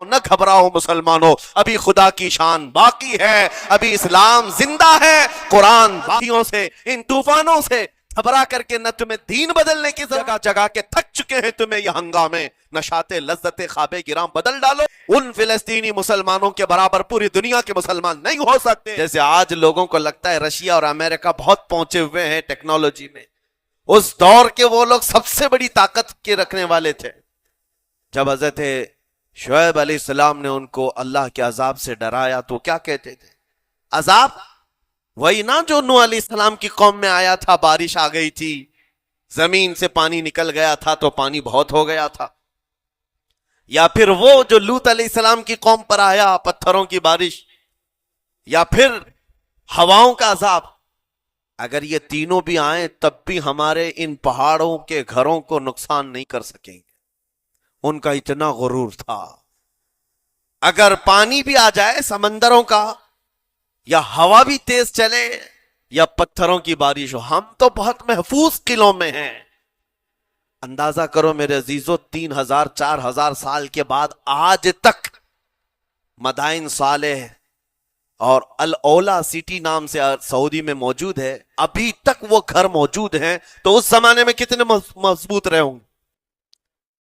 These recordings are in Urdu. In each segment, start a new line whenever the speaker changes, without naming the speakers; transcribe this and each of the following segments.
نہ گھبراؤ مسلمانوں، ابھی خدا کی شان باقی ہے، ابھی اسلام زندہ ہے، قرآن باقیوں سے، ان طوفانوں سے گھبرا کر کے نہ تمہیں دین بدلنے کی جگہ جگہ کے تھک چکے ہیں تمہیں یہ ہنگامے، نشاط لذت خواب گرام بدل ڈالو۔ ان فلسطینی مسلمانوں کے برابر پوری دنیا کے مسلمان نہیں ہو سکتے۔ جیسے آج لوگوں کو لگتا ہے رشیا اور امریکہ بہت پہنچے ہوئے ہیں ٹیکنالوجی میں، اس دور کے وہ لوگ سب سے بڑی طاقت کے رکھنے والے تھے۔ جب حضرت شعیب علیہ السلام نے ان کو اللہ کے عذاب سے ڈرایا تو کیا کہتے تھے؟ عذاب وہی نا جو نوح علیہ السلام کی قوم میں آیا تھا، بارش آ گئی تھی، زمین سے پانی نکل گیا تھا تو پانی بہت ہو گیا تھا، یا پھر وہ جو لوط علیہ السلام کی قوم پر آیا پتھروں کی بارش، یا پھر ہواؤں کا عذاب۔ اگر یہ تینوں بھی آئیں تب بھی ہمارے ان پہاڑوں کے گھروں کو نقصان نہیں کر سکیں گے، ان کا اتنا غرور تھا۔ اگر پانی بھی آ جائے سمندروں کا، یا ہوا بھی تیز چلے، یا پتھروں کی بارش ہو، ہم تو بہت محفوظ قلعوں میں ہیں۔ اندازہ کرو میرے عزیزو، 3000 4000 سال کے بعد آج تک مدائن صالح اور الاولا سٹی نام سے سعودی میں موجود ہے، ابھی تک وہ گھر موجود ہیں، تو اس زمانے میں کتنے مضبوط رہے ہوں گے؟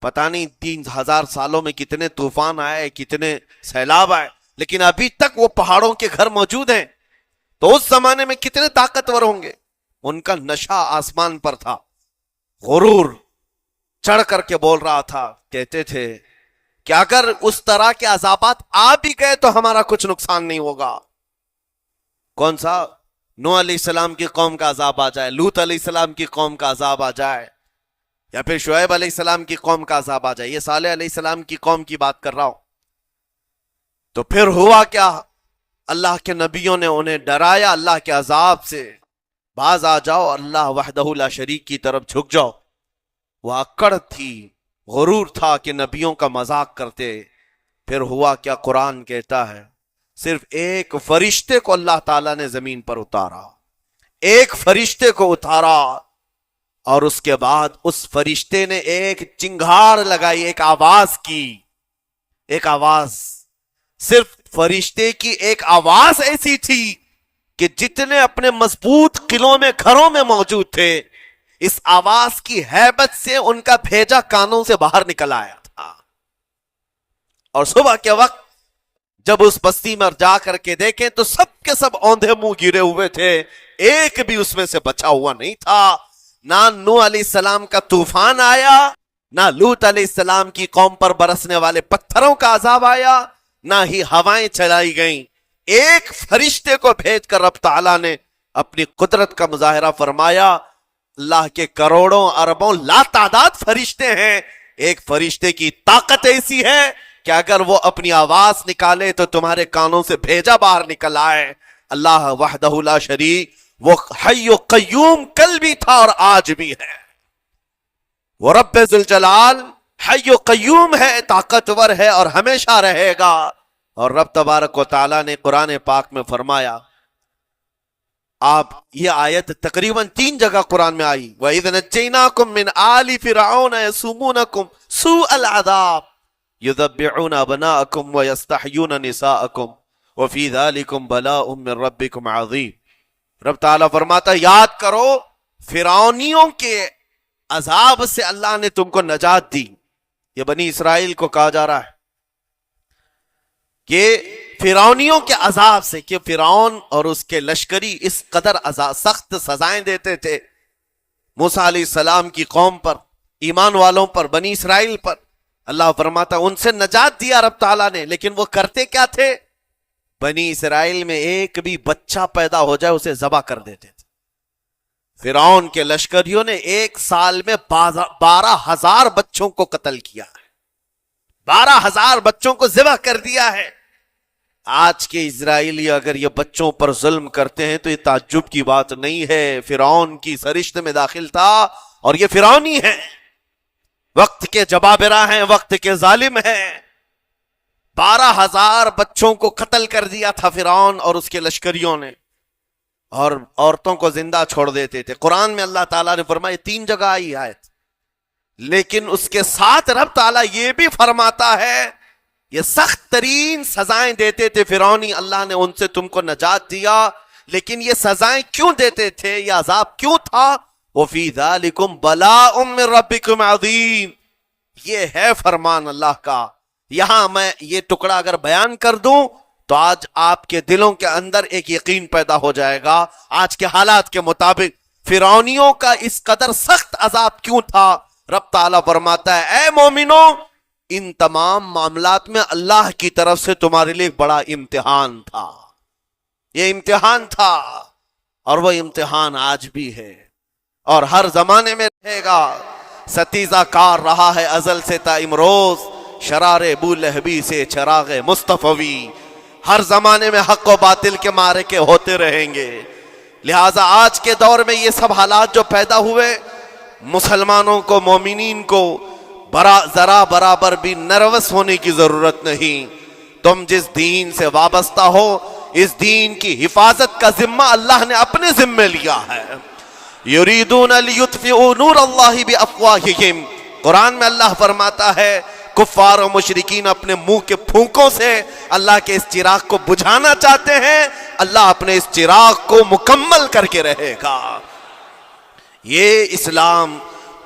پتہ نہیں 3000 سالوں میں کتنے طوفان آئے، کتنے سیلاب آئے، لیکن ابھی تک وہ پہاڑوں کے گھر موجود ہیں، تو اس زمانے میں کتنے طاقتور ہوں گے۔ ان کا نشہ آسمان پر تھا، غرور چڑھ کر کے بول رہا تھا، کہتے تھے کہ اگر اس طرح کے عذابات آ بھی گئے تو ہمارا کچھ نقصان نہیں ہوگا۔ کون سا؟ نوح علیہ السلام کی قوم کا عذاب آ جائے، لوط علیہ السلام کی قوم کا عذاب آ جائے، یا پھر شعیب علیہ السلام کی قوم کا عذاب آ جائے، یہ صالح علیہ السلام کی قوم کی بات کر رہا ہوں۔ تو پھر ہوا کیا؟ اللہ کے نبیوں نے انہیں ڈرایا اللہ کے عذاب سے، باز آ جاؤ، اللہ وحدہ لا شریک کی طرف جھک جاؤ۔ وہ اکڑ تھی، غرور تھا کہ نبیوں کا مذاق کرتے۔ پھر ہوا کیا؟ قرآن کہتا ہے صرف ایک فرشتے کو اللہ تعالیٰ نے زمین پر اتارا، ایک فرشتے کو اتارا، اور اس کے بعد اس فرشتے نے ایک چنگھاڑ لگائی، ایک آواز کی، ایک آواز، صرف فرشتے کی ایک آواز ایسی تھی کہ جتنے اپنے مضبوط قلعوں میں گھروں میں موجود تھے، اس آواز کی ہیبت سے ان کا بھیجا کانوں سے باہر نکل آیا تھا۔ اور صبح کے وقت جب اس بستی میں جا کر کے دیکھیں تو سب کے سب اوندھے منہ گرے ہوئے تھے، ایک بھی اس میں سے بچا ہوا نہیں تھا۔ نہ نوح علیہ السلام کا طوفان آیا، نہ لوط علیہ السلام کی قوم پر برسنے والے پتھروں کا عذاب آیا، نہ ہی ہوائیں چلائی گئیں۔ ایک فرشتے کو بھیج کر رب تعالیٰ نے اپنی قدرت کا مظاہرہ فرمایا۔ اللہ کے کروڑوں اربوں لا تعداد فرشتے ہیں، ایک فرشتے کی طاقت ایسی ہے کہ اگر وہ اپنی آواز نکالے تو تمہارے کانوں سے بھیجا باہر نکل آئے۔ اللہ وحدہ لا شریک، وہ حی و قیوم کل بھی تھا اور آج بھی ہے، وہ رب ذوالجلال حی و قیوم ہے، طاقتور ہے اور ہمیشہ رہے گا۔ اور رب تبارک و تعالیٰ نے قرآن پاک میں فرمایا، آپ یہ آیت تقریباً 3 جگہ قرآن میں آئی، وَإِذْ نَجَّيْنَاكُمْ مِنْ آلِ فِرْعَوْنَ يَسُومُونَكُمْ سُوءَ الْعَذَابِ يُذَبِّحُونَ أَبْنَاءَكُمْ وَيَسْتَحْيُونَ نِسَاءَكُمْ وَفِي ذَلِكُمْ بَلَاءٌ مِّن رَبِّكُمْ عَظِيمٌ۔ رب تعالیٰ فرماتا ہے یاد کرو فرعونیوں کے عذاب سے اللہ نے تم کو نجات دی۔ یہ بنی اسرائیل کو کہا جا رہا ہے کہ فرعونیوں کے عذاب سے، کہ فرعون اور اس کے لشکری اس قدر سخت سزائیں دیتے تھے موسیٰ علیہ السلام کی قوم پر، ایمان والوں پر، بنی اسرائیل پر۔ اللہ فرماتا ان سے نجات دیا رب تعالیٰ نے، لیکن وہ کرتے کیا تھے؟ بنی اسرائیل میں ایک بھی بچہ پیدا ہو جائے اسے ذبح کر دیتے تھے۔ فرعون کے لشکریوں نے ایک سال میں 12,000 بچوں کو قتل کیا ہے، 12,000 بچوں کو ذبح کر دیا ہے۔ آج کے اسرائیلی اگر یہ بچوں پر ظلم کرتے ہیں تو یہ تعجب کی بات نہیں ہے، فرعون کی سرشت میں داخل تھا اور یہ فرعونی ہیں، وقت کے جبابرہ ہیں، وقت کے ظالم ہیں۔ 12,000 بچوں کو قتل کر دیا تھا فرعون اور اس کے لشکریوں نے، اور عورتوں کو زندہ چھوڑ دیتے تھے۔ قرآن میں اللہ تعالیٰ نے فرمایا 3 جگہ آئی آیت، لیکن اس کے ساتھ رب تعالیٰ یہ بھی فرماتا ہے یہ سخت ترین سزائیں دیتے تھے فرعونی، اللہ نے ان سے تم کو نجات دیا، لیکن یہ سزائیں کیوں دیتے تھے، یہ عذاب کیوں تھا؟ وَفِي ذَلِكُمْ بَلَاءٌ مِّن رَبِّكُمْ عَظِيمٌ، یہ ہے فرمان اللہ کا۔ یہاں میں یہ ٹکڑا اگر بیان کر دوں تو آج آپ کے دلوں کے اندر ایک یقین پیدا ہو جائے گا آج کے حالات کے مطابق فرعونیوں کا اس قدر سخت عذاب کیوں تھا۔ رب تعالیٰ فرماتا ہے اے مومنو، ان تمام معاملات میں اللہ کی طرف سے تمہارے لیے بڑا امتحان تھا، یہ امتحان تھا، اور وہ امتحان آج بھی ہے اور ہر زمانے میں رہے گا۔ ستیزہ کار رہا ہے ازل سے تا امروز، شرار ابو لہبی سے چراغ مصطفی، ہر زمانے میں حق و باطل کے معرکے ہوتے رہیں گے۔ لہٰذا آج کے دور میں یہ سب حالات جو پیدا ہوئے، مسلمانوں کو، مومنین کو ذرا برابر بھی نروس ہونے کی ضرورت نہیں۔ تم جس دین سے وابستہ ہو، اس دین کی حفاظت کا ذمہ اللہ نے اپنے ذمے لیا ہے۔ یریدون لیطفئوا نور اللہ بافواہہم، قرآن میں اللہ فرماتا ہے کفار و مشرکین اپنے منہ کے پھونکوں سے اللہ کے اس چراغ کو بجھانا چاہتے ہیں، اللہ اپنے اس چراغ کو مکمل کر کے رہے گا۔ یہ اسلام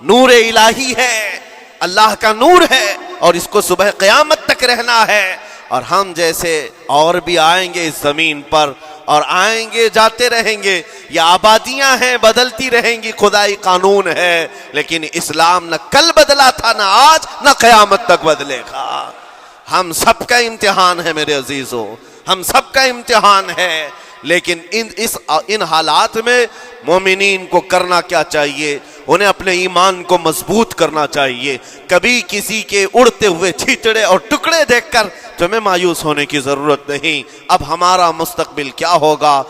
نور الہی ہے، اللہ کا نور ہے، اور اس کو صبح قیامت تک رہنا ہے۔ اور ہم جیسے اور بھی آئیں گے اس زمین پر، اور آئیں گے جاتے رہیں گے، یہ آبادیاں ہیں بدلتی رہیں گی، خدائی قانون ہے، لیکن اسلام نہ کل بدلا تھا، نہ آج، نہ قیامت تک بدلے گا۔ ہم سب کا امتحان ہے میرے عزیزو، ہم سب کا امتحان ہے، لیکن ان حالات میں مومنین کو کرنا کیا چاہیے؟ انہیں اپنے ایمان کو مضبوط کرنا چاہیے۔ کبھی کسی کے اڑتے ہوئے چھیٹڑے اور ٹکڑے دیکھ کر تمہیں مایوس ہونے کی ضرورت نہیں۔ اب ہمارا مستقبل کیا ہوگا؟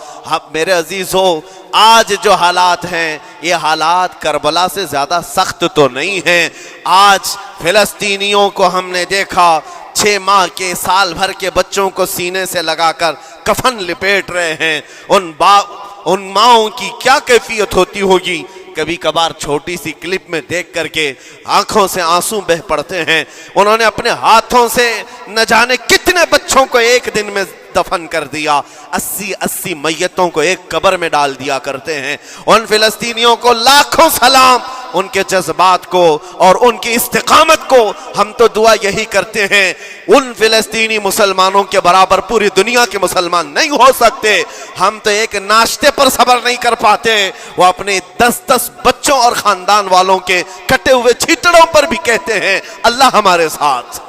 میرے عزیزو، آج جو حالات ہیں یہ حالات کربلا سے زیادہ سخت تو نہیں ہیں۔ آج فلسطینیوں کو ہم نے دیکھا 6 ماہ کے، سال بھر کے بچوں کو سینے سے لگا کر کفن لپیٹ رہے ہیں۔ ان ماؤں کی کیا کیفیت ہوتی ہوگی؟ کبھی کبھار چھوٹی سی کلپ میں دیکھ کر کے آنکھوں سے آنسو بہ پڑتے ہیں۔ انہوں نے اپنے ہاتھوں سے نہ جانے کتنے بچوں کو ایک دن میں دفن کر دیا، 80 میتوں کو ایک قبر میں ڈال دیا کرتے ہیں۔ ان فلسطینیوں کو لاکھوں سلام، ان کے جذبات کو اور ان کی استقامت کو۔ ہم تو دعا یہی کرتے ہیں ان فلسطینی مسلمانوں کے برابر پوری دنیا کے مسلمان نہیں ہو سکتے۔ ہم تو ایک ناشتے پر صبر نہیں کر پاتے، وہ اپنے 10 بچوں اور خاندان والوں کے کٹے ہوئے چھیٹڑوں پر بھی کہتے ہیں اللہ ہمارے ساتھ ہے۔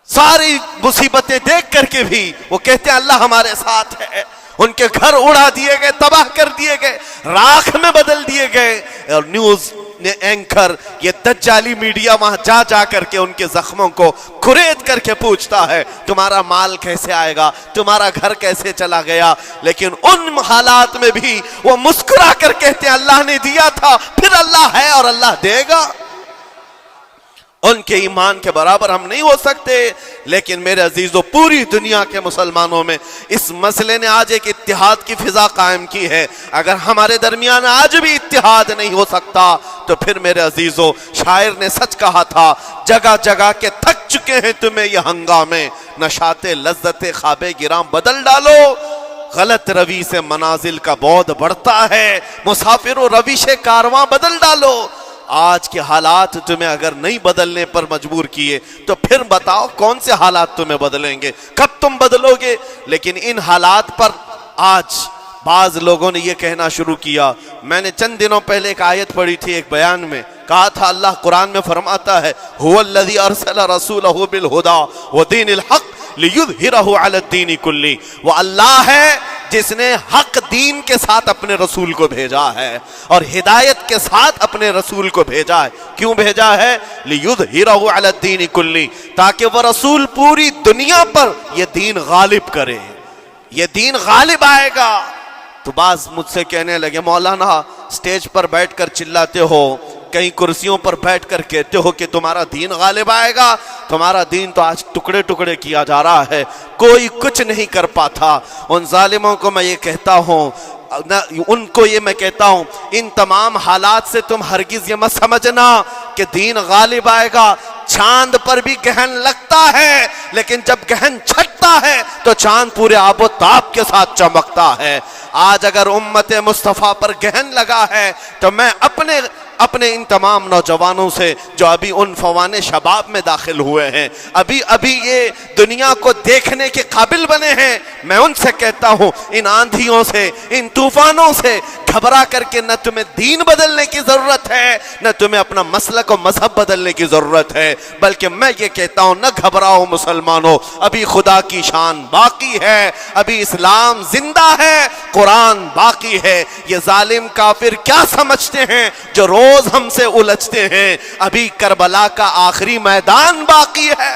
ساری مصیبتیں دیکھ کر کے بھی وہ کہتے ہیں اللہ ہمارے ساتھ ہے۔ ان کے گھر اڑا دیے گئے، تباہ کر دیے گئے، راکھ میں بدل دیے گئے، اور نیوز اینکر یہ دجالی میڈیا وہاں جا کر کے ان کے زخموں کو کھرید کر کے پوچھتا ہے تمہارا مال کیسے آئے گا، تمہارا گھر کیسے چلا گیا، لیکن ان حالات میں بھی وہ مسکرا کر کہتے ہیں اللہ نے دیا تھا، پھر اللہ ہے اور اللہ دے گا۔ ان کے ایمان کے برابر ہم نہیں ہو سکتے، لیکن میرے عزیزو پوری دنیا کے مسلمانوں میں اس مسئلے نے آج ایک اتحاد کی فضا قائم کی ہے۔ اگر ہمارے درمیان آج بھی اتحاد نہیں ہو سکتا تو پھر میرے عزیزو شاعر نے سچ کہا تھا جگہ جگہ کے تھک چکے ہیں تمہیں یہ ہنگامے، نشاط لذت خواب گراں بدل ڈالو، غلط روی سے منازل کا بعد بڑھتا ہے، مسافر و روش کارواں بدل ڈالو۔ آج کے حالات تمہیں اگر نہیں بدلنے پر مجبور کیے تو پھر بتاؤ کون سے حالات تمہیں بدلیں گے، کب تم بدلو گے؟ لیکن ان حالات پر آج بعض لوگوں نے یہ کہنا شروع کیا۔ میں نے چند دنوں پہلے ایک آیت پڑھی تھی، ایک بیان میں کہا تھا اللہ قرآن میں فرماتا ہے هو الذی ارسل رسولہ بالہدی ودین الحق لیظہرہ علی الدین کلہ، وہ اللہ ہے جس نے حق دین کے ساتھ اپنے رسول کو بھیجا ہے اور ہدایت کے ساتھ اپنے رسول کو بھیجا ہے۔ کیوں بھیجا ہے؟ لیظہرہ علی الدین کلہ، تاکہ وہ رسول پوری دنیا پر یہ دین غالب کرے، یہ دین غالب آئے گا۔ تو بعض مجھ سے کہنے لگے مولانا سٹیج پر بیٹھ کر چلاتے ہو، کہیں کرسیوں پر بیٹھ کر کہتے ہو کہ تمہارا دین غالب آئے گا، تمہارا دین تو آج ٹکڑے ٹکڑے کیا جا رہا ہے، کوئی کچھ نہیں کر پاتا۔ ان ظالموں کو میں یہ کہتا ہوں، ان کو یہ میں کہتا ہوں، ان تمام حالات سے تم ہرگز یہ مت سمجھنا کہ دین غالب آئے گا۔ چاند پر بھی گہن لگتا ہے، لیکن جب گہن چھٹتا ہے تو چاند پورے آب و تاب کے ساتھ چمکتا ہے۔ آج اگر امت مصطفیٰ پر گہن لگا ہے تو میں اپنے ان تمام نوجوانوں سے جو ابھی ان فوان شباب میں داخل ہوئے ہیں، ابھی یہ دنیا کو دیکھنے کے قابل بنے ہیں، میں ان سے کہتا ہوں ان آندھیوں سے، ان طوفانوں سے گھبرا کر کے نہ تمہیں دین بدلنے کی ضرورت ہے، نہ تمہیں اپنا مسلک و مذہب بدلنے کی ضرورت ہے، بلکہ میں یہ کہتا ہوں نہ گھبراؤ مسلمانوں، ابھی خدا کی شان باقی ہے، ابھی اسلام زندہ ہے، قرآن باقی ہے۔ یہ ظالم کافر کیا سمجھتے ہیں جو روز ہم سے الجھتے ہیں؟ ابھی کربلا کا آخری میدان باقی ہے۔